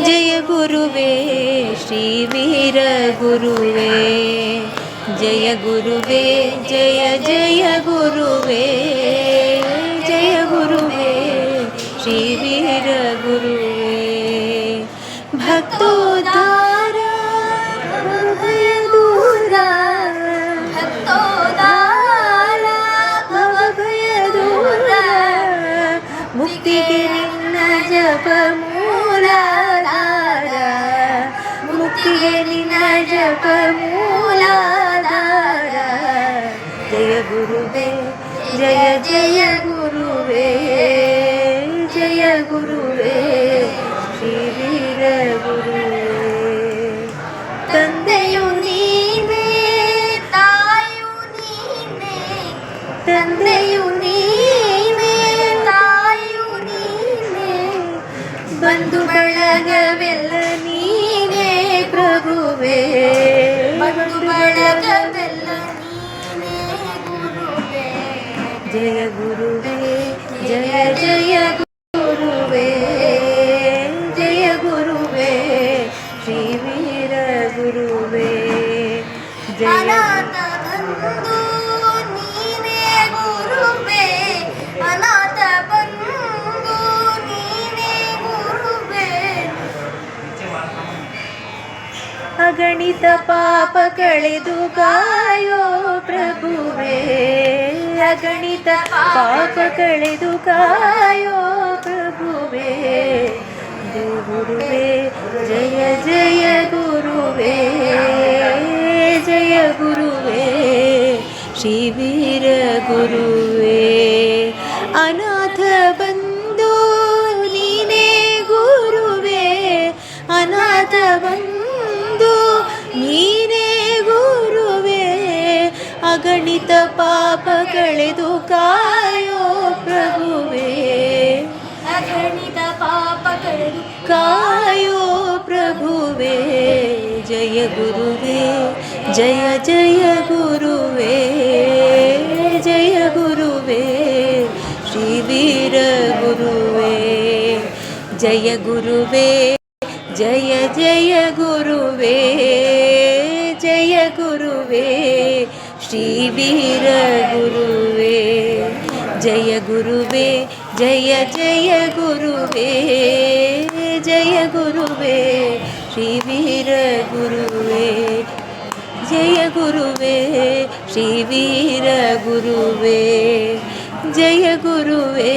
जय गुरुवे श्री वीर गुरुवे जय गुरुवे जय जय गुरुवे जय गुरुवे श्री वीर गुरुवे भक्तोद्धारा भय दूरा भक्तोद्धारा भय दूरा मुक्तिगे निन्न जप ಮೂಲಾಧಾರ ಮುಕ್ತಿಗೆ ನಿನ್ನ ಜಪ ಮೂಲಾಧಾರ ಜಯ ಗುರುವೇ ಜಯ ಜಯ ಗುರುವೇ ಜಯ ಗುರುವೇ ಶ್ರೀ ವೀರ ಗುರುವೇ ತಂದೆಯು ನೀನೇ ತಾಯಿಯು ನೀನೇ ತಂದೆಯು ನೀನೇ ತಾಯಿಯು ನೀನೇ ಬಂಧು ಬಳಗವೆಲ್ಲ ನೀನೇ ಪ್ರಭುವೇ ಬಂಧು ಬಳಗವೆಲ್ಲ ನೀನೇ ಗುರುವೇ ಜಯ ಗುರುವೇ ಜಯ ಜಯ ಗುರುವೇ ಜಯ ಗುರುವೇ ಶ್ರೀ ವೀರ ಗುರುವೇ ಜಯ ಬಂಧು ನೀನೇ ಗುರುವೇ ಅನಾಥ ಬಂಧು ಅಗಣಿತ ಪಾಪ ಕಳೆದು ಕಾಯೋ ಪ್ರಭುವೇ ಅಗಣಿತ ಪಾಪ ಕಳೆದು ಕಾಯೋ ಪ್ರಭುವೇ ಜಯ ಗುರುವೇ ಜಯ ಜಯ ಗುರುವೇ ಜಯ ಗುರುವೇ ಶ್ರೀ ವೀರ ಗುರುವೇ ಅನಾಥ ಬಂಧು ನೀನೇ ಗುರುವೇ ಅನಾಥ ಬಂಧು ನೀನೇ ಗುರುವೇ ಅಗಣಿತ ಪಾಪ ಕಳೆದು ಕಾಯೋ ಪ್ರಭುವೇ ಅಗಣಿತ ಪಾಪ ಕಳೆದು ಕಾಯೋ ಪ್ರಭುವೇ ಜಯ ಗುರುವೇ ಜಯ ಜಯ ಗುರುವೇ ಜಯ ಗುರುವೇ ಶ್ರೀ ವೀರ ಗುರುವೇ ಜಯ ಗುರುವೇ ಜಯ ಜಯ ಗುರುವೇ ಜಯ ಗುರುವೇ ಶ್ರೀ ವೀರ ಗುರುವೇ ಜಯ ಗುರುವೇ ಜಯ ಜಯ ಗುರುವೇ ಜಯ ಗುರುವೇ ಶ್ರೀ ವೀರ ಗುರುವೇ ಜಯ ಗುರುವೇ ಶ್ರೀ ವೀರ ಗುರುವೇ ಜಯ ಗುರುವೇ